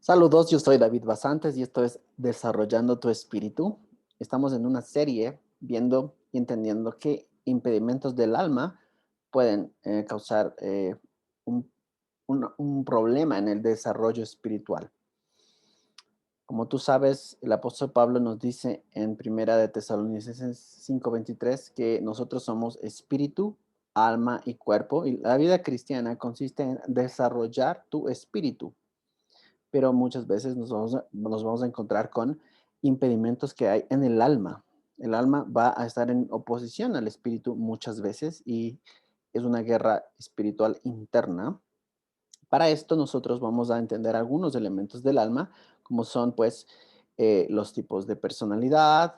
Saludos, yo soy David Basantes y esto es Desarrollando tu Espíritu. Estamos en una serie viendo y entendiendo qué impedimentos del alma pueden causar un, un problema en el desarrollo espiritual. Como tú sabes, el apóstol Pablo nos dice en Primera de Tesalonicenses 5:23 que nosotros somos espíritu, alma y cuerpo, y la vida cristiana consiste en desarrollar tu espíritu, pero muchas veces nos vamos a encontrar con impedimentos que hay en el alma. El alma va a estar en oposición al espíritu muchas veces y es una guerra espiritual interna. Para esto nosotros vamos a entender algunos elementos del alma, como son pues los tipos de personalidad,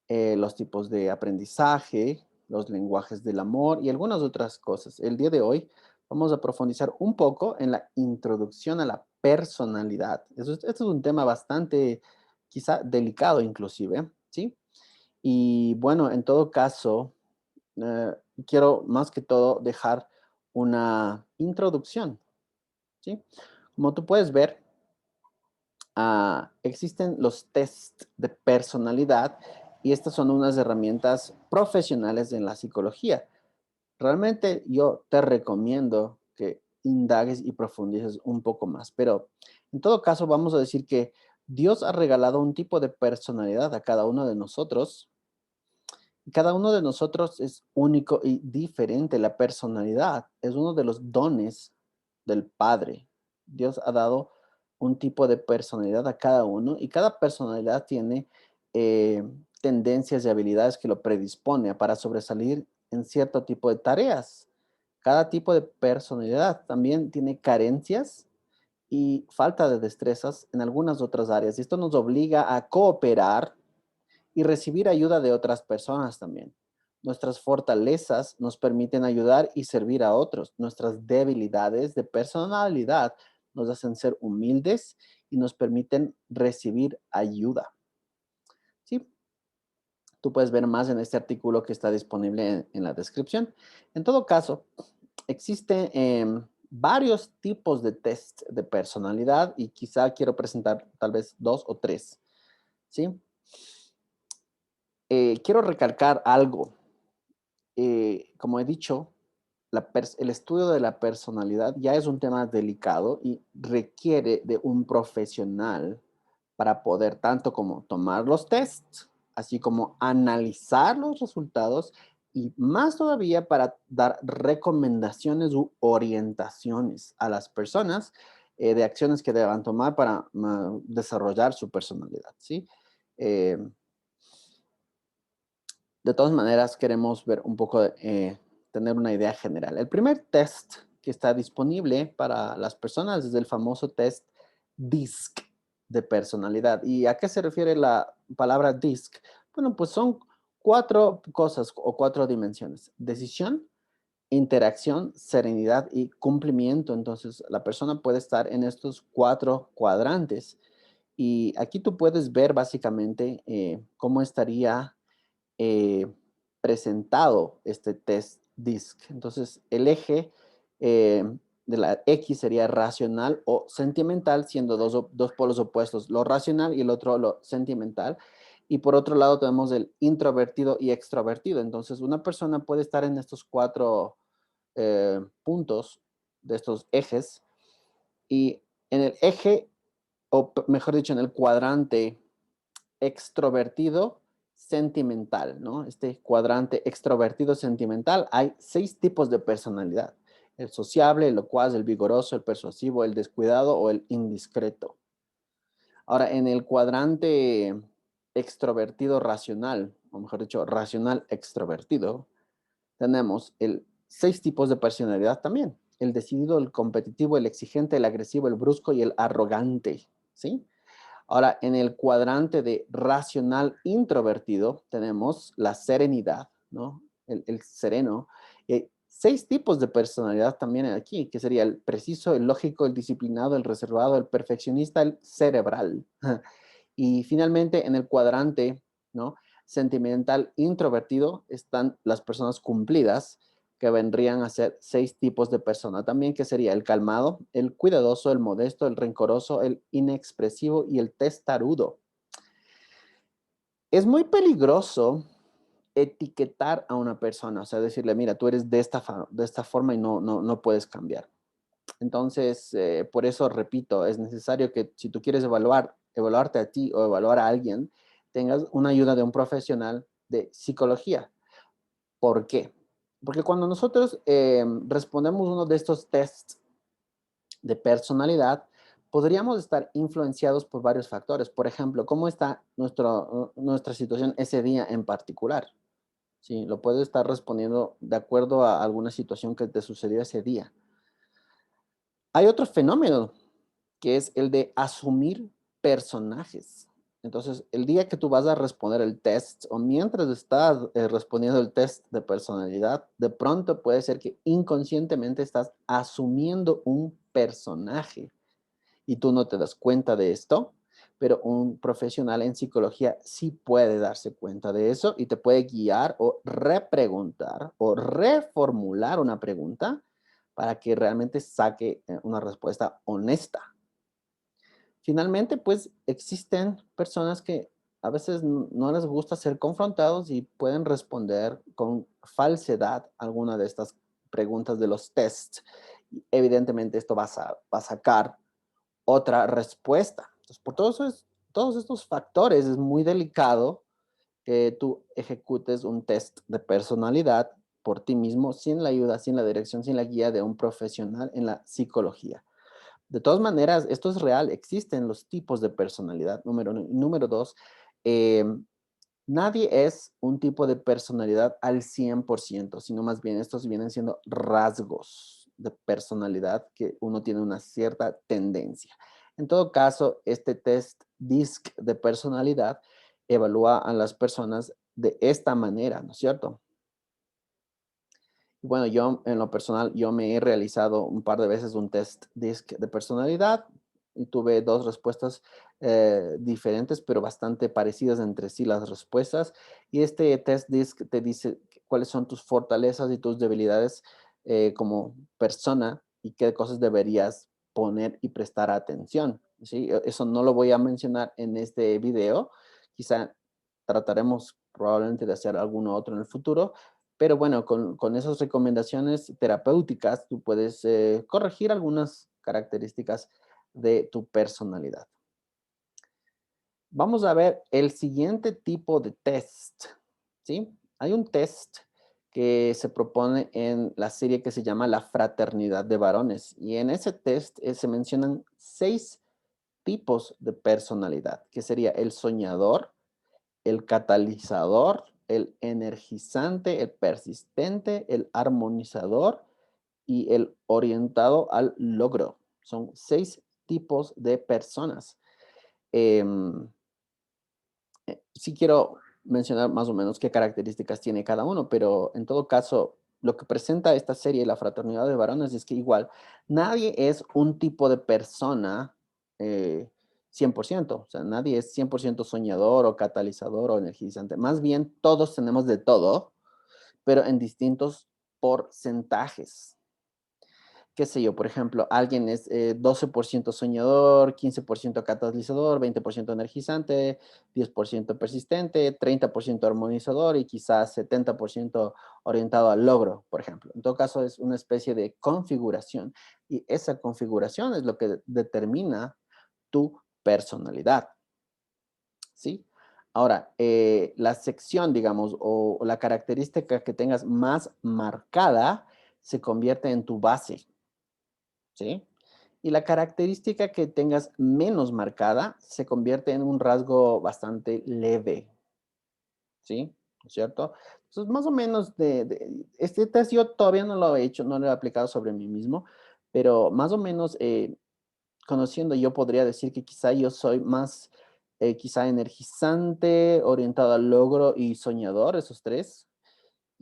los tipos de aprendizaje, los lenguajes del amor y algunas otras cosas. El día de hoy vamos a profundizar un poco en la introducción a la personalidad. Este es un tema bastante, quizá delicado inclusive, ¿sí? Y bueno, en todo caso, eh, quiero más que todo dejar una introducción, ¿sí? Como tú puedes ver, existen los test de personalidad y estas son unas herramientas profesionales en la psicología. Realmente yo te recomiendo que indagues y profundices un poco más, pero en todo caso vamos a decir que Dios ha regalado un tipo de personalidad a cada uno de nosotros y cada uno de nosotros es único y diferente. La personalidad es uno de los dones del Padre. Dios ha dado un tipo de personalidad a cada uno y cada personalidad tiene eh, tendencias y habilidades que lo predispone para sobresalir en cierto tipo de tareas. Cada tipo de personalidad también tiene carencias y falta de destrezas en algunas otras áreas. Y esto nos obliga a cooperar y recibir ayuda de otras personas también. Nuestras fortalezas nos permiten ayudar y servir a otros. Nuestras debilidades de personalidad nos hacen ser humildes y nos permiten recibir ayuda. ¿Sí? Tú puedes ver más en este artículo que está disponible en la descripción. En todo caso, existen varios tipos de test de personalidad y quizá quiero presentar tal vez dos o tres. ¿Sí? Quiero recalcar algo. Como he dicho, el estudio de la personalidad ya es un tema delicado y requiere de un profesional para poder tanto como tomar los tests, así como analizar los resultados y más todavía para dar recomendaciones u orientaciones a las personas de acciones que deban tomar para desarrollar su personalidad, ¿sí? Eh, de todas maneras, queremos ver un poco, tener una idea general. El primer test que está disponible para las personas es el famoso test DISC de personalidad. ¿Y a qué se refiere la palabra DISC? Bueno, pues son cuatro cosas o cuatro dimensiones: decisión, interacción, serenidad y cumplimiento. Entonces, la persona puede estar en estos cuatro cuadrantes. Y aquí tú puedes ver básicamente cómo estaría eh, presentado este test DISC. Entonces, el eje eh, de la X sería racional o sentimental, siendo dos polos opuestos, lo racional y el otro lo sentimental. Y por otro lado tenemos el introvertido y extrovertido. Entonces, una persona puede estar en estos cuatro puntos de estos ejes y en el eje, o mejor dicho, en el cuadrante extrovertido sentimental, ¿no? Este cuadrante extrovertido sentimental, hay 6 tipos de personalidad: el sociable, el locuaz, el vigoroso, el persuasivo, el descuidado o el indiscreto. Ahora, en el cuadrante extrovertido racional, o mejor dicho, racional extrovertido, tenemos el 6 tipos de personalidad también: el decidido, el competitivo, el exigente, el agresivo, el brusco y el arrogante, ¿sí? Ahora, en el cuadrante de racional introvertido tenemos la serenidad, ¿no? El sereno. Y hay 6 tipos de personalidad también aquí, que sería el preciso, el lógico, el disciplinado, el reservado, el perfeccionista, el cerebral. Y finalmente, en el cuadrante, ¿no?, sentimental introvertido están las personas cumplidas, que vendrían a ser 6 tipos de persona también, que sería el calmado, el cuidadoso, el modesto, el rencoroso, el inexpresivo y el testarudo. Es muy peligroso etiquetar a una persona, o sea, decirle, mira, tú eres de esta forma y no puedes cambiar. Entonces, por eso repito, es necesario que si tú quieres evaluarte a ti o evaluar a alguien, tengas una ayuda de un profesional de psicología. ¿Por qué? Porque cuando nosotros respondemos uno de estos tests de personalidad, podríamos estar influenciados por varios factores. Por ejemplo, cómo está nuestra situación ese día en particular. Sí, lo puedes estar respondiendo de acuerdo a alguna situación que te sucedió ese día. Hay otro fenómeno que es el de asumir personajes. Entonces, el día que tú vas a responder el test o mientras estás respondiendo el test de personalidad, de pronto puede ser que inconscientemente estás asumiendo un personaje y tú no te das cuenta de esto, pero un profesional en psicología sí puede darse cuenta de eso y te puede guiar o repreguntar o reformular una pregunta para que realmente saque una respuesta honesta. Finalmente, pues existen personas que a veces no les gusta ser confrontados y pueden responder con falsedad alguna de estas preguntas de los tests. Y evidentemente esto va a sacar otra respuesta. Entonces, por todos estos factores es muy delicado que tú ejecutes un test de personalidad por ti mismo sin la ayuda, sin la dirección, sin la guía de un profesional en la psicología. De todas maneras, esto es real, existen los tipos de personalidad, número uno. Número dos, eh, nadie es un tipo de personalidad al 100%, sino más bien estos vienen siendo rasgos de personalidad que uno tiene una cierta tendencia. En todo caso, este test DISC de personalidad evalúa a las personas de esta manera, ¿no es cierto? Bueno, yo en lo personal, yo me he realizado un par de veces un test DISC de personalidad y tuve dos respuestas diferentes, pero bastante parecidas entre sí las respuestas. Y este test DISC te dice cuáles son tus fortalezas y tus debilidades como persona y qué cosas deberías poner y prestar atención. ¿Sí? Eso no lo voy a mencionar en este video. Quizá trataremos probablemente de hacer alguno otro en el futuro, pero bueno, con esas recomendaciones terapéuticas, tú puedes corregir algunas características de tu personalidad. Vamos a ver el siguiente tipo de test, ¿sí? Hay un test que se propone en la serie que se llama La Fraternidad de Varones. Y en ese test se mencionan 6 tipos de personalidad, que sería el soñador, el catalizador, el energizante, el persistente, el armonizador y el orientado al logro. Son 6 tipos de personas. Em, sí quiero mencionar más o menos qué características tiene cada uno, pero en todo caso, lo que presenta esta serie, La Fraternidad de Varones, es que igual nadie es un tipo de persona 100%, o sea, nadie es 100% soñador o catalizador o energizante. Más bien, todos tenemos de todo, pero en distintos porcentajes. Qué sé yo, por ejemplo, alguien es 12% soñador, 15% catalizador, 20% energizante, 10% persistente, 30% armonizador y quizás 70% orientado al logro, por ejemplo. En todo caso, es una especie de configuración y esa configuración es lo que determina tu personalidad, ¿sí? Ahora, la sección, digamos, o la característica que tengas más marcada se convierte en tu base. ¿Sí? Y la característica que tengas menos marcada se convierte en un rasgo bastante leve, ¿sí? ¿No es cierto? Entonces, más o menos este test yo todavía no lo he hecho, no lo he aplicado sobre mí mismo, pero más o menos conociendo yo podría decir que quizá yo soy más, quizá energizante, orientado al logro y soñador, esos tres,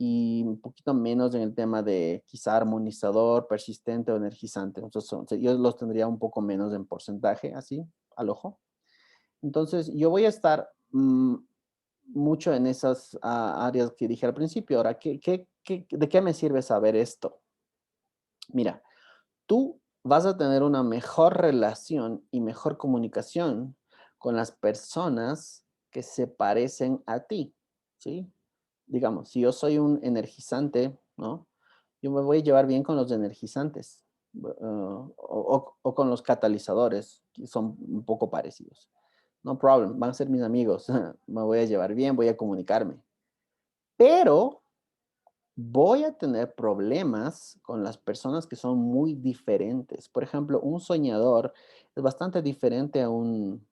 y un poquito menos en el tema de quizá armonizador, persistente o energizante. Entonces, yo los tendría un poco menos en porcentaje, así, al ojo. Entonces, yo voy a estar mucho en esas áreas que dije al principio. Ahora, ¿De qué me sirve saber esto? Mira, tú vas a tener una mejor relación y mejor comunicación con las personas que se parecen a ti, ¿sí? Digamos, si yo soy un energizante, ¿no? Yo me voy a llevar bien con los energizantes, o con los catalizadores, que son un poco parecidos. No problem, van a ser mis amigos, me voy a llevar bien, voy a comunicarme. Pero voy a tener problemas con las personas que son muy diferentes. Por ejemplo, un soñador es bastante diferente a un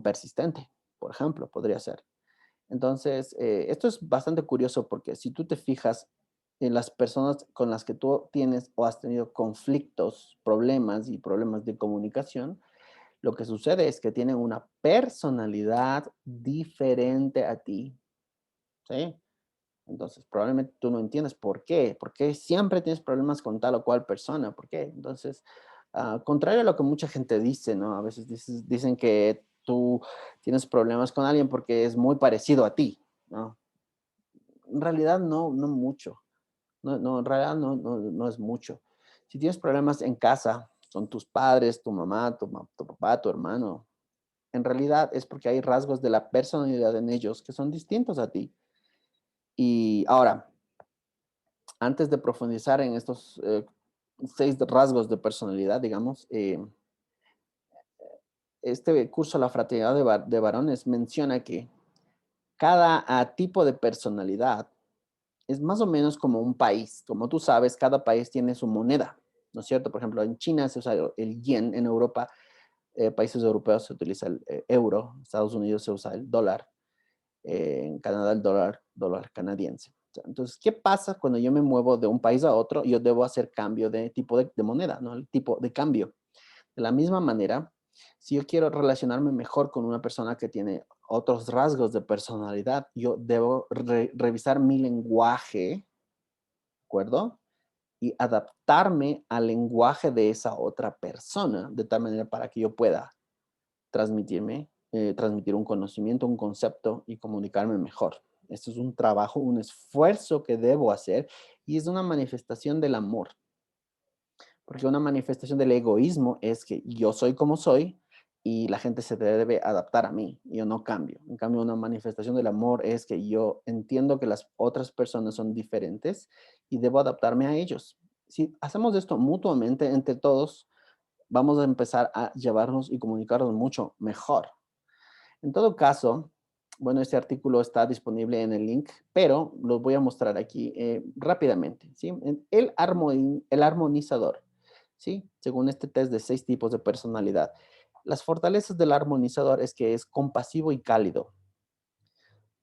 persistente, por ejemplo, podría ser. Entonces, esto es bastante curioso porque si tú te fijas en las personas con las que tú tienes o has tenido conflictos, problemas y problemas de comunicación, lo que sucede es que tienen una personalidad diferente a ti, ¿sí? Entonces, probablemente tú no entiendes por qué siempre tienes problemas con tal o cual persona, por qué. Entonces, contrario a lo que mucha gente dice, ¿no? A veces dicen que tú tienes problemas con alguien porque es muy parecido a ti, ¿no? En realidad no mucho. No, en realidad no es mucho. Si tienes problemas en casa, son tus padres, tu mamá, tu papá, tu hermano, en realidad es porque hay rasgos de la personalidad en ellos que son distintos a ti. Y ahora, antes de profundizar en estos 6 rasgos de personalidad, digamos, este curso, La Fraternidad de Varones, menciona que cada tipo de personalidad es más o menos como un país. Como tú sabes, cada país tiene su moneda, ¿no es cierto? Por ejemplo, en China se usa el yen, en Europa, países europeos se utiliza el euro, Estados Unidos se usa el dólar, en Canadá el dólar canadiense. Entonces, ¿qué pasa cuando yo me muevo de un país a otro? Yo debo hacer cambio de tipo de moneda, ¿no? El tipo de cambio. De la misma manera, si yo quiero relacionarme mejor con una persona que tiene otros rasgos de personalidad, yo debo revisar mi lenguaje, ¿de acuerdo? Y adaptarme al lenguaje de esa otra persona, de tal manera para que yo pueda transmitir un conocimiento, un concepto y comunicarme mejor. Esto es un trabajo, un esfuerzo que debo hacer y es una manifestación del amor, porque una manifestación del egoísmo es que yo soy como soy y la gente se debe adaptar a mí, yo no cambio. En cambio, una manifestación del amor es que yo entiendo que las otras personas son diferentes y debo adaptarme a ellos. Si hacemos esto mutuamente entre todos, vamos a empezar a llevarnos y comunicarnos mucho mejor. En todo caso, bueno, este artículo está disponible en el link, pero lo voy a mostrar aquí rápidamente, ¿sí? El armonizador, ¿sí? Según este test de 6 tipos de personalidad. Las fortalezas del armonizador es que es compasivo y cálido.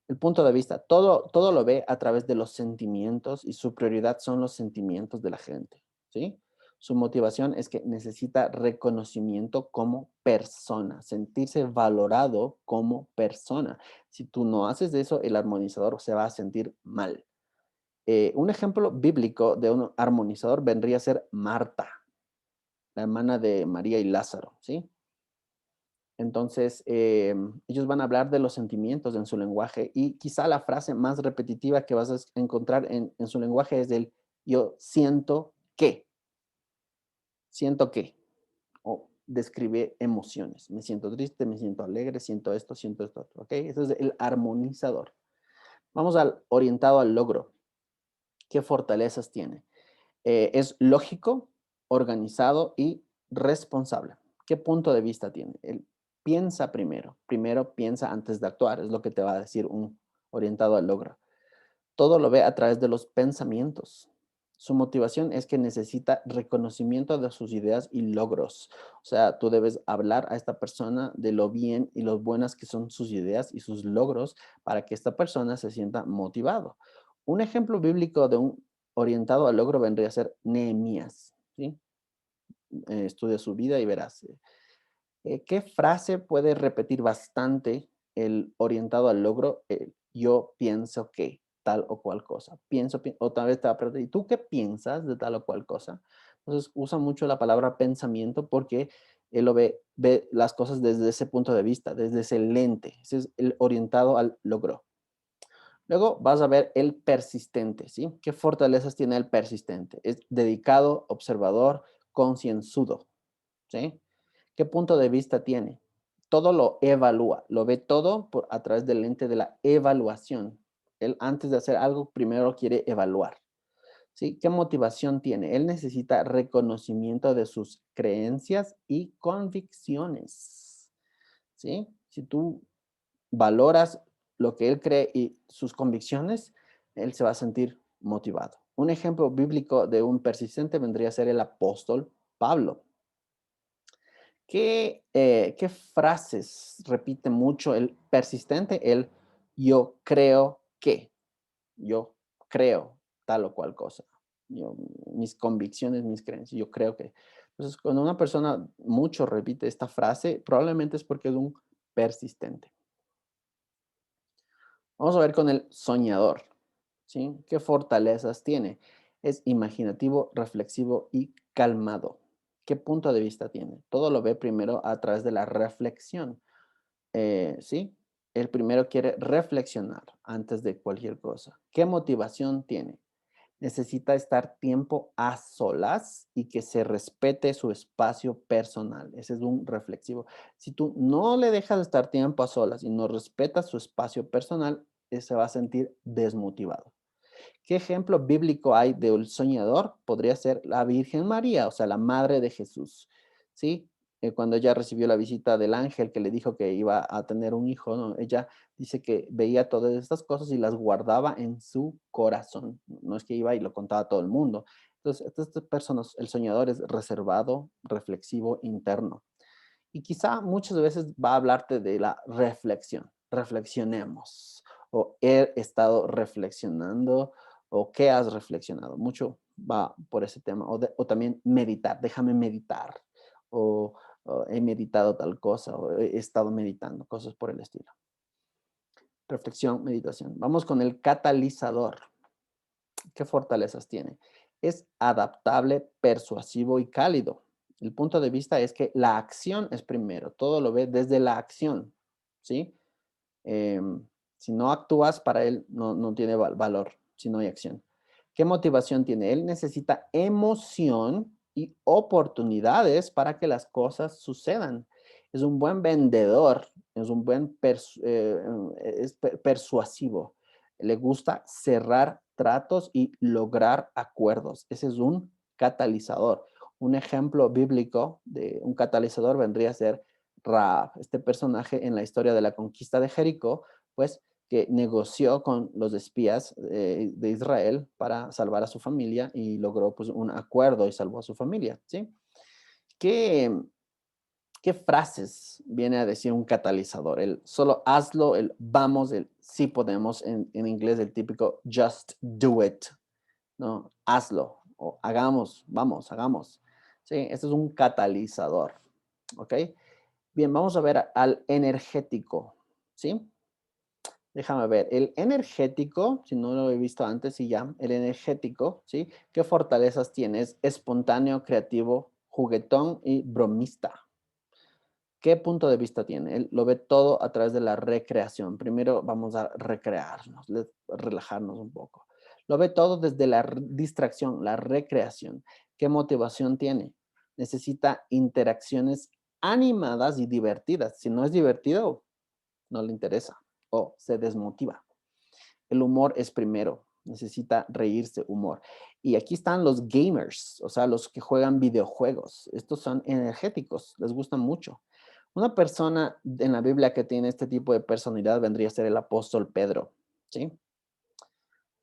El punto de vista, todo lo ve a través de los sentimientos y su prioridad son los sentimientos de la gente, ¿sí? Su motivación es que necesita reconocimiento como persona, sentirse valorado como persona. Si tú no haces eso, el armonizador se va a sentir mal. Un ejemplo bíblico de un armonizador vendría a ser Marta, la hermana de María y Lázaro, ¿sí? Entonces, ellos van a hablar de los sentimientos en su lenguaje y quizá la frase más repetitiva que vas a encontrar en su lenguaje es el yo siento que, o describe emociones. Me siento triste, me siento alegre, siento esto otro, ¿ok? Ese es el armonizador. Vamos al orientado al logro. ¿Qué fortalezas tiene? Es lógico, organizado y responsable. ¿Qué punto de vista tiene? Él piensa primero. Primero piensa antes de actuar. Es lo que te va a decir un orientado al logro. Todo lo ve a través de los pensamientos. Su motivación es que necesita reconocimiento de sus ideas y logros. O sea, tú debes hablar a esta persona de lo bien y lo buenas que son sus ideas y sus logros para que esta persona se sienta motivado. Un ejemplo bíblico de un orientado al logro vendría a ser Nehemías, ¿sí? Estudia su vida y verás. ¿Qué frase puede repetir bastante el orientado al logro? Yo pienso que tal o cual cosa. O tal vez te va a preguntar, ¿y tú qué piensas de tal o cual cosa? Entonces usa mucho la palabra pensamiento porque él ve las cosas desde ese punto de vista, desde ese lente. Ese es el orientado al logro. Luego vas a ver el persistente, ¿sí? ¿Qué fortalezas tiene el persistente? Es dedicado, observador, concienzudo, ¿sí? ¿Qué punto de vista tiene? Todo lo evalúa, lo ve todo a través del lente de la evaluación. Él antes de hacer algo, primero quiere evaluar, ¿sí? ¿Qué motivación tiene? Él necesita reconocimiento de sus creencias y convicciones, ¿sí? Si tú valoras lo que él cree y sus convicciones, él se va a sentir motivado. Un ejemplo bíblico de un persistente vendría a ser el apóstol Pablo. ¿Qué frases repite mucho el persistente? El yo creo que, yo creo tal o cual cosa. Yo, mis convicciones, mis creencias, yo creo que. Entonces, cuando una persona mucho repite esta frase, probablemente es porque es un persistente. Vamos a ver con el soñador, ¿sí? ¿Qué fortalezas tiene? Es imaginativo, reflexivo y calmado. ¿Qué punto de vista tiene? Todo lo ve primero a través de la reflexión, ¿sí? El primero quiere reflexionar antes de cualquier cosa. ¿Qué motivación tiene? Necesita estar tiempo a solas y que se respete su espacio personal. Ese es un reflexivo. Si tú no le dejas de estar tiempo a solas y no respetas su espacio personal, se va a sentir desmotivado. ¿Qué ejemplo bíblico hay de un soñador? Podría ser la Virgen María, o sea, la madre de Jesús, ¿sí? Cuando ella recibió la visita del ángel que le dijo que iba a tener un hijo, ¿no? Ella dice que veía todas estas cosas y las guardaba en su corazón. No es que iba y lo contaba a todo el mundo. Entonces, estas personas, el soñador es reservado, reflexivo, interno. Y quizá muchas veces va a hablarte de la reflexión. Reflexionemos. O he estado reflexionando. O qué has reflexionado. Mucho va por ese tema. O también meditar. Déjame meditar. O he meditado tal cosa. O he estado meditando. Cosas por el estilo. Reflexión, meditación. Vamos con el catalizador. ¿Qué fortalezas tiene? Es adaptable, persuasivo y cálido. El punto de vista es que la acción es primero, todo lo ve desde la acción, ¿sí? Si no actúas, para él no tiene valor, si no hay acción. ¿Qué motivación tiene? Él necesita emoción y oportunidades para que las cosas sucedan. Es un buen vendedor, es un buen persuasivo. Le gusta cerrar tratos y lograr acuerdos. Ese es un catalizador. Un ejemplo bíblico de un catalizador vendría a ser Raab, este personaje en la historia de la conquista de Jericó, pues que negoció con los espías de Israel para salvar a su familia y logró pues un acuerdo y salvó a su familia, ¿sí? ¿Qué, qué frases viene a decir un catalizador? El solo hazlo, el vamos, el sí podemos, en inglés el típico just do it, ¿no? Hazlo, o hagamos, vamos, hagamos. Sí, este es un catalizador, ¿ok? Bien, vamos a ver al energético, ¿sí? Déjame ver, el energético, si no lo he visto antes, y ya, el energético, ¿sí? ¿Qué fortalezas tienes? Espontáneo, creativo, juguetón y bromista. ¿Qué punto de vista tiene? Él lo ve todo a través de la recreación. Primero vamos a recrearnos, relajarnos un poco. Lo ve todo desde la distracción, la recreación. ¿Qué motivación tiene? Necesita interacciones animadas y divertidas. Si no es divertido, no le interesa o se desmotiva. El humor es primero, necesita reírse, humor. Y aquí están los gamers, o sea, los que juegan videojuegos. Estos son energéticos, les gustan mucho. Una persona en la Biblia que tiene este tipo de personalidad vendría a ser el apóstol Pedro, ¿sí?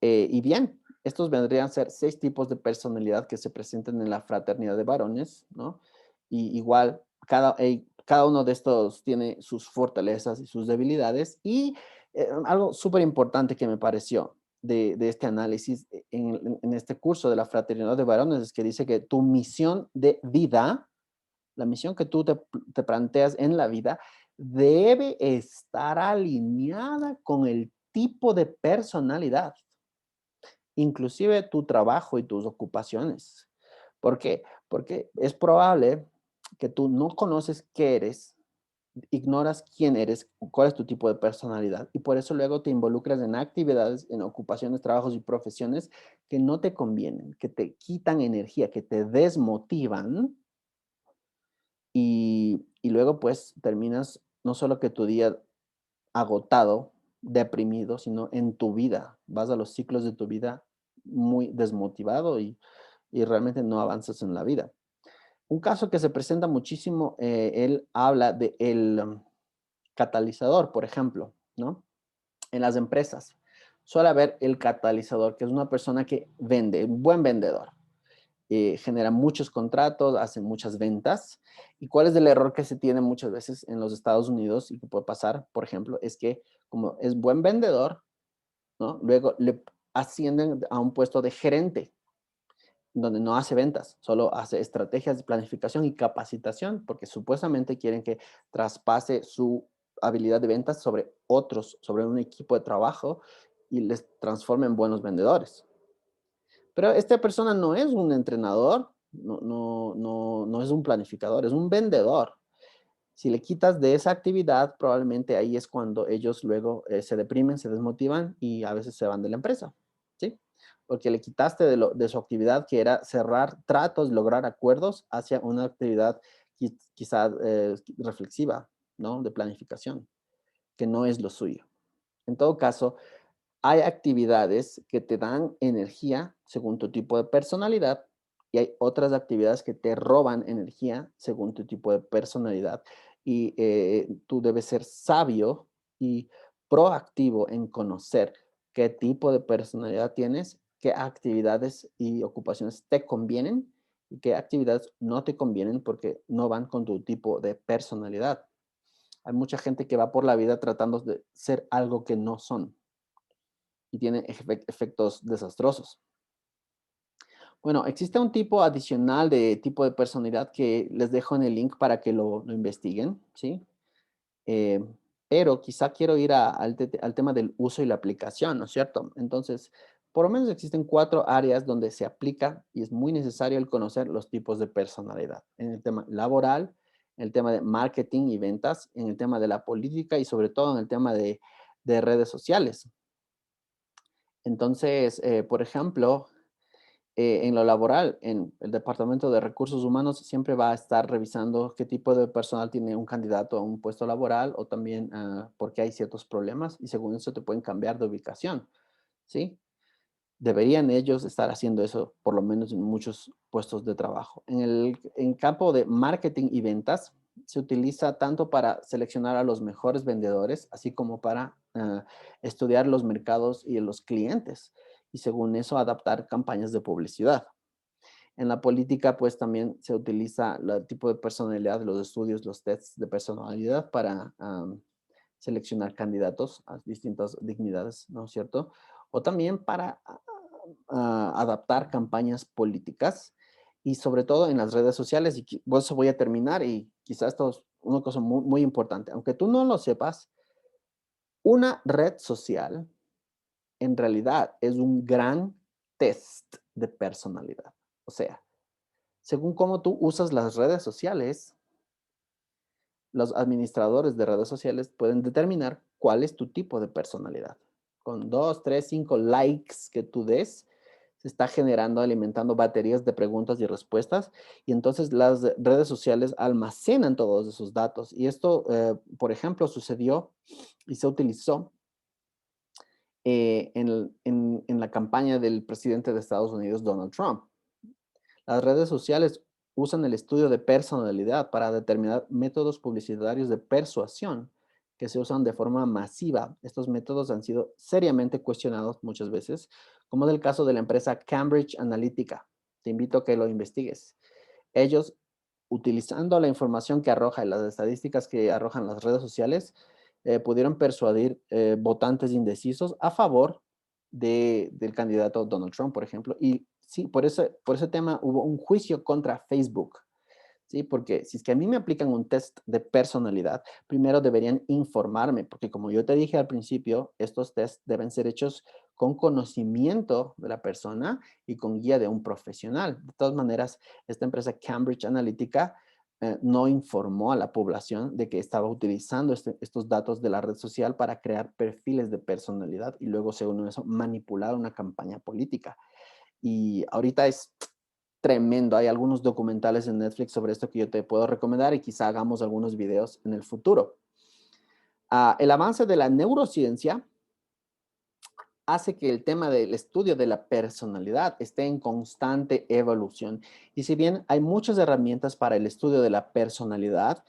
Y bien, estos vendrían a ser 6 tipos de personalidad que se presentan en la fraternidad de varones, ¿no? Y igual, cada uno de estos tiene sus fortalezas y sus debilidades. Y algo súper importante que me pareció de este análisis en este curso de la fraternidad de varones es que dice que tu misión de vida, la misión que tú te planteas en la vida, debe estar alineada con el tipo de personalidad, inclusive tu trabajo y tus ocupaciones. ¿Por qué? Porque es probable que tú no conoces qué eres, ignoras quién eres, cuál es tu tipo de personalidad y por eso luego te involucras en actividades, en ocupaciones, trabajos y profesiones que no te convienen, que te quitan energía, que te desmotivan y luego pues terminas no solo que tu día agotado, deprimido, sino en tu vida. Vas a los ciclos de tu vida muy desmotivado y realmente no avanzas en la vida. Un caso que se presenta muchísimo, él habla de el catalizador, por ejemplo, ¿no? En las empresas. Suele haber el catalizador, que es una persona que vende, un buen vendedor. Genera muchos contratos, hace muchas ventas. ¿Y cuál es el error que se tiene muchas veces en los Estados Unidos y que puede pasar, por ejemplo, es que como es buen vendedor, ¿no? Luego le ascienden a un puesto de gerente, donde no hace ventas, solo hace estrategias de planificación y capacitación, porque supuestamente quieren que traspase su habilidad de ventas sobre otros, sobre un equipo de trabajo y les transforme en buenos vendedores. Pero esta persona no es un entrenador, no es un planificador, es un vendedor. Si le quitas de esa actividad, probablemente ahí es cuando ellos luego se deprimen, se desmotivan y a veces se van de la empresa, ¿sí? Porque le quitaste de su actividad que era cerrar tratos, lograr acuerdos hacia una actividad quizá reflexiva, ¿no? De planificación, que no es lo suyo. En todo caso, hay actividades que te dan energía según tu tipo de personalidad y hay otras actividades que te roban energía según tu tipo de personalidad. Y tú debes ser sabio y proactivo en conocer qué tipo de personalidad tienes, qué actividades y ocupaciones te convienen y qué actividades no te convienen porque no van con tu tipo de personalidad. Hay mucha gente que va por la vida tratando de ser algo que no son y tiene efectos desastrosos. Bueno, existe un tipo adicional de tipo de personalidad que les dejo en el link para que lo investiguen, ¿sí? Eh, pero quizá quiero ir al tema del uso y la aplicación, ¿no es cierto? Entonces, por lo menos existen 4 áreas donde se aplica y es muy necesario el conocer los tipos de personalidad. En el tema laboral, en el tema de marketing y ventas, en el tema de la política y sobre todo en el tema de redes sociales. Entonces, por ejemplo, en lo laboral, en el Departamento de Recursos Humanos siempre va a estar revisando qué tipo de personal tiene un candidato a un puesto laboral o también porque hay ciertos problemas y según eso te pueden cambiar de ubicación, ¿sí? Deberían ellos estar haciendo eso por lo menos en muchos puestos de trabajo. En campo de marketing y ventas se utiliza tanto para seleccionar a los mejores vendedores, así como para estudiar los mercados y los clientes y según eso adaptar campañas de publicidad. En la política, pues también se utiliza el tipo de personalidad, los estudios, los tests de personalidad para seleccionar candidatos a distintas dignidades, ¿no es cierto? O también para adaptar campañas políticas y sobre todo en las redes sociales. Y por eso voy a terminar y quizás esto es una cosa muy, muy importante. Aunque tú no lo sepas, una red social en realidad es un gran test de personalidad. O sea, según cómo tú usas las redes sociales, los administradores de redes sociales pueden determinar cuál es tu tipo de personalidad. Con 2, 3, 5 likes que tú des, se está generando, alimentando baterías de preguntas y respuestas y entonces las redes sociales almacenan todos esos datos. Y esto, por ejemplo, sucedió y se utilizó en la campaña del presidente de Estados Unidos, Donald Trump. Las redes sociales usan el estudio de personalidad para determinar métodos publicitarios de persuasión que se usan de forma masiva. Estos métodos han sido seriamente cuestionados muchas veces, como es el caso de la empresa Cambridge Analytica. Te invito a que lo investigues. Ellos, utilizando la información que arroja y las estadísticas que arrojan las redes sociales, pudieron persuadir votantes indecisos a favor del candidato Donald Trump, por ejemplo. Y sí, por ese tema hubo un juicio contra Facebook. Sí, porque si es que a mí me aplican un test de personalidad, primero deberían informarme, porque como yo te dije al principio, estos tests deben ser hechos con conocimiento de la persona y con guía de un profesional. De todas maneras, esta empresa Cambridge Analytica no informó a la población de que estaba utilizando estos datos de la red social para crear perfiles de personalidad y luego, según eso, manipular una campaña política. Y ahorita es tremendo. Hay algunos documentales en Netflix sobre esto que yo te puedo recomendar y quizá hagamos algunos videos en el futuro. El avance de la neurociencia hace que el tema del estudio de la personalidad esté en constante evolución. Y si bien hay muchas herramientas para el estudio de la personalidad,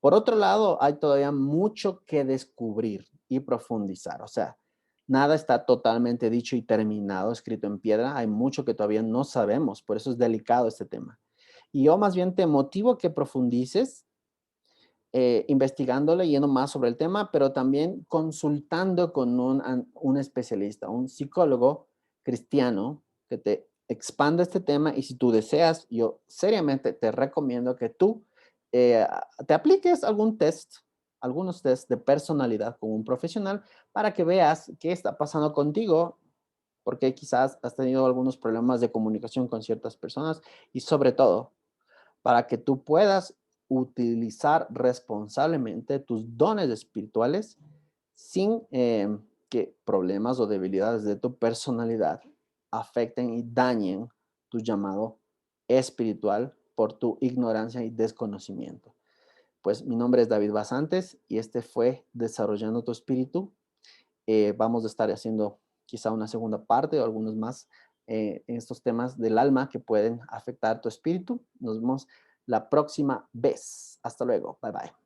por otro lado, hay todavía mucho que descubrir y profundizar. O sea, nada está totalmente dicho y terminado, escrito en piedra. Hay mucho que todavía no sabemos, por eso es delicado este tema. Y yo más bien te motivo a que profundices investigando, leyendo más sobre el tema, pero también consultando con un especialista, un psicólogo cristiano que te expanda este tema y si tú deseas, yo seriamente te recomiendo que tú te apliques algunos test de personalidad con un profesional para que veas qué está pasando contigo, porque quizás has tenido algunos problemas de comunicación con ciertas personas y sobre todo para que tú puedas utilizar responsablemente tus dones espirituales sin que problemas o debilidades de tu personalidad afecten y dañen tu llamado espiritual por tu ignorancia y desconocimiento. Pues mi nombre es David Basantes y este fue Desarrollando tu Espíritu. Vamos a estar haciendo quizá una segunda parte o algunos más en estos temas del alma que pueden afectar tu espíritu. Nos vemos la próxima vez. Hasta luego. Bye bye.